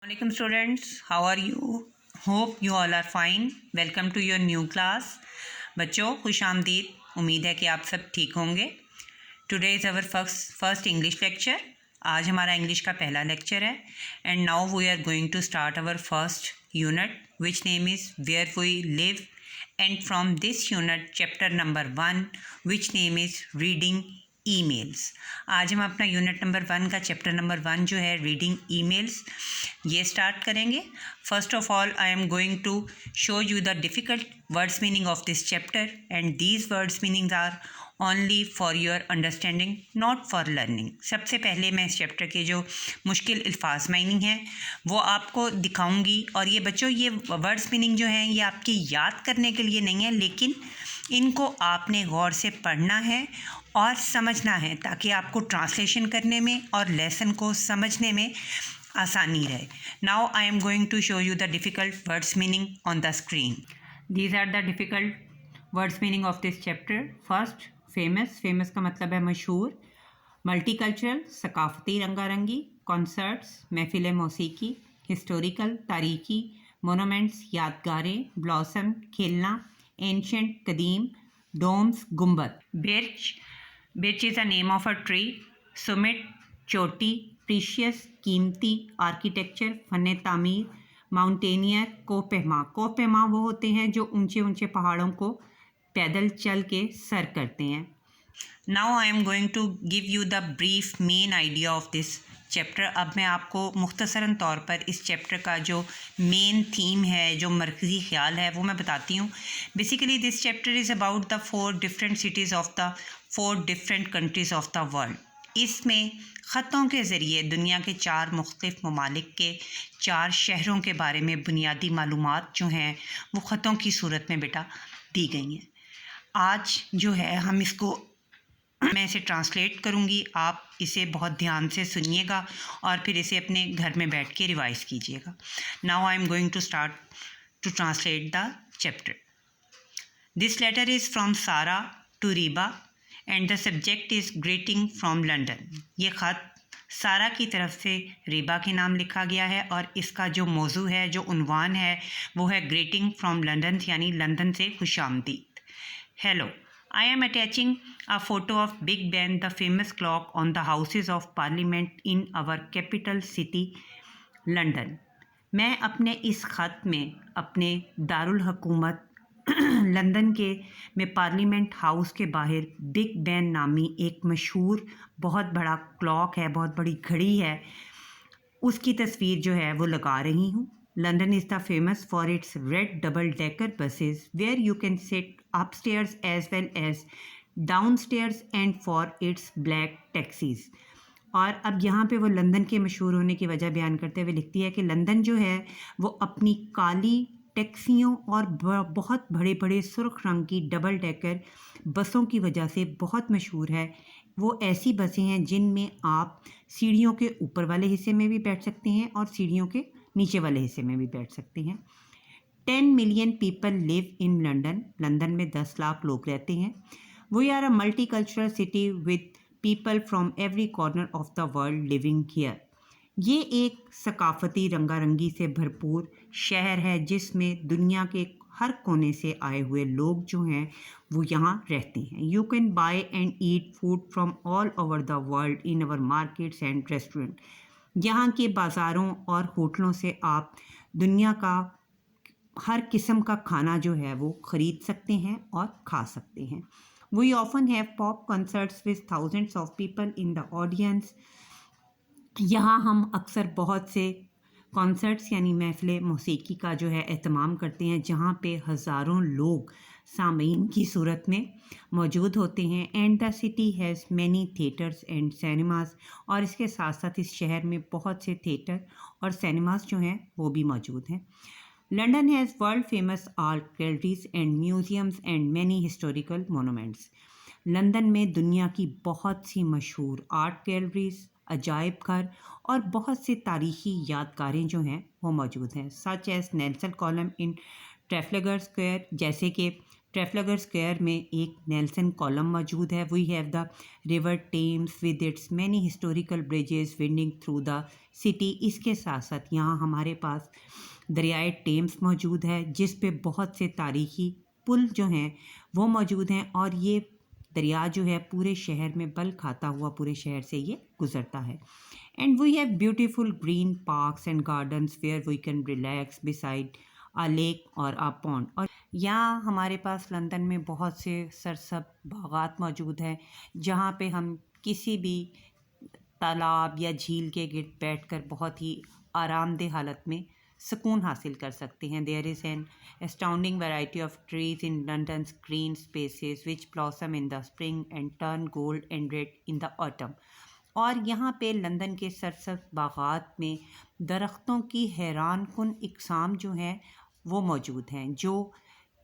Assalamualaikum students, how are you? Hope you all are fine. Welcome to your new class. बच्चों खुश आमदीद, उम्मीद है कि आप सब ठीक होंगे. Today is our first English lecture. आज हमारा इंग्लिश का पहला लेक्चर है and now we are going to start our first unit which name is where we live and from this unit chapter number 1 which name is reading emails. आज हम अपना unit number 1 का chapter number 1 जो है reading emails ये start करेंगे. First of all I am going to show you the difficult words meaning of this chapter and these words meanings are only for your understanding not for learning. सबसे पहले मैं इस chapter के जो मुश्किल अल्फाज मीनिंग हैं वो आपको दिखाऊंगी. और ये बच्चों ये वर्ड्स मीनिंग जो हैं ये आपकी याद करने के लिए नहीं है, लेकिन इनको आपने गौर से पढ़ना है और समझना है ताकि आपको ट्रांसलेशन करने में और लेसन को समझने में आसानी रहे. Now I am going to show you the difficult words meaning on the screen. These are the difficult words meaning of this chapter. First famous. Famous का मतलब है मशहूर. मल्टीकल्चरल सकाफ़ती रंगारंगी. कॉन्सर्ट्स महफिल मौसीकी. हिस्टोरिकल तारीखी. मोनूमेंट्स यादगारें. ब्लॉसम खेलना. एंशेंट कदीम. डोम्स गुंबद. Birch is a name of a tree. Summit चोटी. प्रीशियस कीमती. आर्किटेक्चर फन तामीर. माउंटेनियर कोहपेमा. कोहपेमा वो होते हैं जो ऊंचे ऊंचे पहाड़ों को पैदल चल के सर करते हैं. Now I am going to give you the brief main idea of this chapter. अब मैं आपको मुख्तसरन तौर पर इस चैप्टर का जो मेन थीम है, जो मरकज़ी ख्याल है वो मैं बताती हूँ. Basically this chapter is about the 4 different cities of the 4 different countries of the world. इसमें ख़तों के ज़रिए दुनिया के 4 मुख्तलिफ़ ममालिक के 4 शहरों के बारे में बुनियादी मालूमात जो हैं वो ख़तों की सूरत में बेटा दी गई हैं. आज जो है हम इसको मैं इसे ट्रांसलेट करूँगी. आप इसे बहुत ध्यान से सुनिएगा और फिर इसे अपने घर में बैठ के रिवाइज़ कीजिएगा. Now I am going to start to translate the chapter. This letter is from Sarah to Reeba and the subject is greeting from London. ये ख़त सारा की तरफ से रीबा के नाम लिखा गया है और इसका जो मौजू है, जो उन्वान है वो है ग्रीटिंग फ्रॉम लंदन, यानी लंदन से खुशामदीद. Hello, I am attaching a photo of Big Ben, the famous clock on the Houses of Parliament in our capital city, London. मैं अपने इस ख़त में अपने दारुल हुकूमत लंदन के में पार्लियामेंट हाउस के बाहर बिग बैन नामी एक मशहूर बहुत बड़ा क्लॉक है, बहुत बड़ी घड़ी है, उसकी तस्वीर जो है वो लगा रही हूँ. London is the famous for its red double-decker buses where you can sit upstairs as well as downstairs and for its black taxis. और अब यहाँ पे वो लंदन के मशहूर होने की वजह बयान करते हुए लिखती है कि लंदन जो है वो अपनी काली टैक्सियों और बहुत बड़े बड़े सुर्ख रंग की डबल डेकर बसों की वजह से बहुत मशहूर है. वो ऐसी बसें हैं जिनमें आप सीढ़ियों के ऊपर वाले हिस्से में भी बैठ सकते हैं और सीढ़ियों के नीचे वाले हिस्से में भी बैठ सकते हैं. 10 million people live in London. London में 10 लाख लोग रहते हैं. We are a multicultural city with people from every corner of the world living here. ये एक सकाफ़ती रंगारंगी से भरपूर शहर है जिसमें दुनिया के हर कोने से आए हुए लोग जो हैं वो यहाँ रहते हैं. You can buy and eat food from all over the world in our markets and restaurant. यहाँ के बाज़ारों और होटलों से आप दुनिया का हर किस्म का खाना जो है वो ख़रीद सकते हैं और खा सकते हैं. We often have pop concerts with thousands of people in the audience. यहाँ हम अक्सर बहुत से कॉन्सर्ट्स यानी महफिल मौसीकी का जो है एहतमाम करते हैं जहाँ पे हज़ारों लोग सामीन की सूरत में मौजूद होते हैं. And the city has many theatres and cinemas. और इसके साथ साथ इस शहर में बहुत से थिएटर और सिनेमास जो हैं वो भी मौजूद हैं. London has world famous art galleries and museums and many historical monuments. London में दुनिया की बहुत सी मशहूर आर्ट गैलरीज, अजायब घर और बहुत से तारीख़ी यादगारें जो हैं वो मौजूद हैं. Such as Nelson column in Trafalgar square, जैसे कि ट्रैफलगर स्क्वायर में एक नेल्सन कॉलम मौजूद है। We have the river Thames with its many historical bridges winding through the city. इसके साथ साथ यहाँ हमारे पास दरियाए टेम्स मौजूद है जिस पे बहुत से तारीखी पुल जो हैं वो मौजूद हैं, और ये दरिया जो है पूरे शहर में बल खाता हुआ पूरे शहर से ये गुजरता है। And we have beautiful green parks and gardens where we can relax beside a lake or a pond. और यहाँ हमारे पास लंदन में बहुत से सरसब्ज बागात मौजूद हैं जहाँ पे हम किसी भी तालाब या झील के गिर्द बैठकर बहुत ही आरामदेह हालत में सुकून हासिल कर सकते हैं। There is an astounding variety of trees in London's green spaces which blossom in the spring and turn gold and red in the autumn। और यहाँ पे लंदन के सरसब्ज बागात में दरख्तों की हैरान कुन इकसाम जो हैं वो मौजूद हैं, जो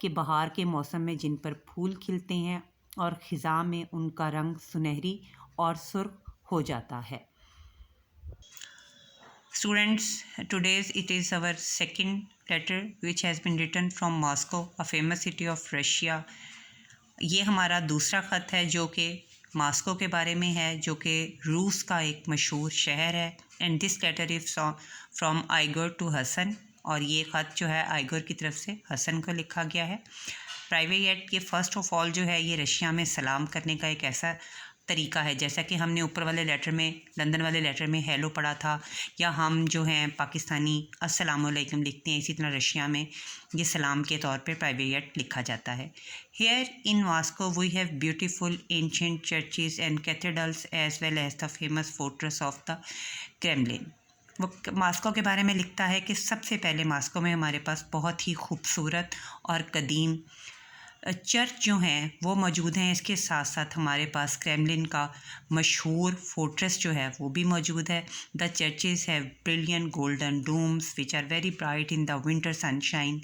कि बहार के मौसम में जिन पर फूल खिलते हैं और ख़िज़ा में उनका रंग सुनहरी और सुर्ख हो जाता है। Students, today's it is our second letter which has been written from Moscow, a famous city of Russia। ये हमारा दूसरा ख़त है जो कि मॉस्को के बारे में है, जो कि रूस का एक मशहूर शहर है। And this letter is from Igor to Hasan, और ये ख़त जो है आइगोर की तरफ से हसन को लिखा गया है। प्राइवेट ये फ़र्स्ट ऑफ ऑल जो है ये रशिया में सलाम करने का एक ऐसा तरीका है, जैसा कि हमने ऊपर वाले लेटर में, लंदन वाले लेटर में हेलो पढ़ा था, या हम जो हैं पाकिस्तानी अस्सलामुअलैकुम लिखते हैं, इसी तरह रशिया में ये सलाम के तौर पे प्राइवेट लिखा जाता है। Here in Moscow we have beautiful ancient churches and cathedrals as well as the famous fortress of the Kremlin. वो मॉस्को के बारे में लिखता है कि सबसे पहले मॉस्को में हमारे पास बहुत ही खूबसूरत और कदीम चर्च जो हैं वो मौजूद हैं। इसके साथ साथ हमारे पास क्रेमलिन का मशहूर फोर्ट्रेस जो है वो भी मौजूद है। The churches have brilliant golden domes which are very bright in the winter sunshine.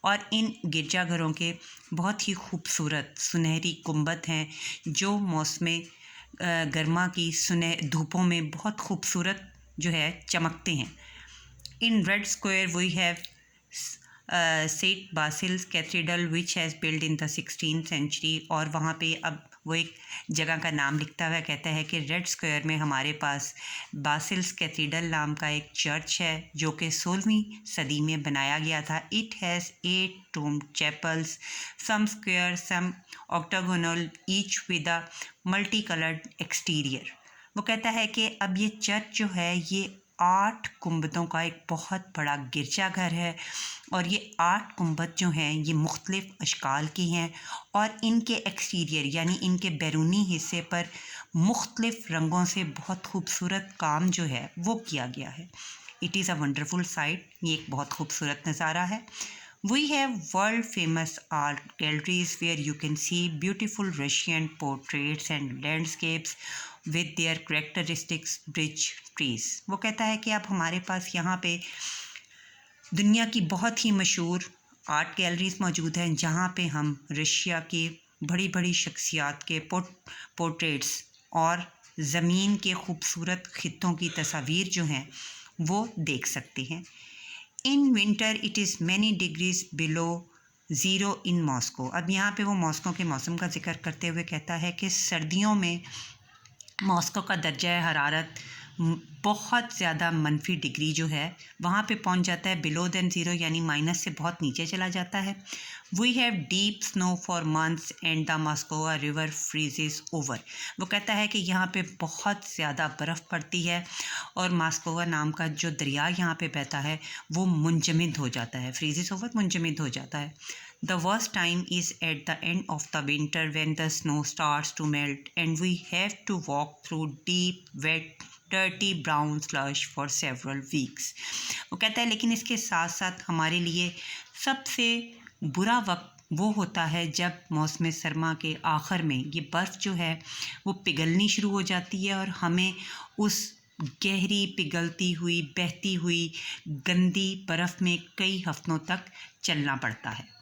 और इन गिरजाघरों के बहुत ही खूबसूरत सुनहरी गुंबद हैं जो मौसम गर्मा की धूपों में बहुत खूबसूरत जो है चमकते हैं। In Red Square we have Saint Basil's Cathedral which has build in the 16th century। और वहाँ पे अब वो एक जगह का नाम लिखता हुआ कहता है कि रेड स्क्वायर में हमारे पास बासिल्स कैथेड्रल नाम का एक चर्च है जो कि 16वीं सदी में बनाया गया था। It has 8 domed chapels, some square, some octagonal, each with a multicolored exterior। वो कहता है कि अब ये चर्च जो है ये 8 गुंबदों का एक बहुत बड़ा गिरजाघर है, और ये 8 गुंबद जो हैं ये मुख्तलिफ़ अशकाल की हैं, और इनके एक्सटीरियर यानी इनके बैरूनी हिस्से पर मुख्तलिफ़ रंगों से बहुत खूबसूरत काम जो है वो किया गया है। It is a wonderful site, ये एक बहुत खूबसूरत नज़ारा है। We have world famous art galleries where you can see beautiful Russian portraits and landscapes with their characteristics bridge trees। वो कहता है कि अब हमारे पास यहाँ पे दुनिया की बहुत ही मशहूर आर्ट गैलरीज मौजूद हैं जहाँ पे हम रशिया की बड़ी बड़ी शख्सियात के पोर्ट्रेट्स और ज़मीन के खूबसूरत खित्तों की तस्वीर जो हैं वो देख सकते हैं। In winter it is many degrees below zero in Moscow. अब यहाँ पे वो मॉस्को के मौसम का जिक्र करते हुए कहता है कि सर्दियों में मॉस्को का दर्जा हरारत बहुत ज़्यादा मनफी डिग्री जो है वहाँ पे पहुँच जाता है, बिलो देन ज़ीरो यानी माइनस से बहुत नीचे चला जाता है। We have deep snow for months and the Moskva river freezes over. वो कहता है कि यहाँ पे बहुत ज़्यादा बर्फ़ पड़ती है और मॉस्कोवा नाम का जो दरिया यहाँ पे बहता है वो मुंजमद हो जाता है, फ्रीजेस ओवर मुंजमद हो जाता है। The worst time is at the end of the winter when the snow starts to melt and we have to walk through deep, wet, dirty brown slush for several weeks। वो कहता है लेकिन इसके साथ साथ हमारे लिए सबसे बुरा वक्त वो होता है जब मौसम सरमा के आखिर में ये बर्फ़ जो है वो पिघलनी शुरू हो जाती है और हमें उस गहरी पिघलती हुई बहती हुई गंदी बर्फ़ में कई हफ्तों तक चलना पड़ता है।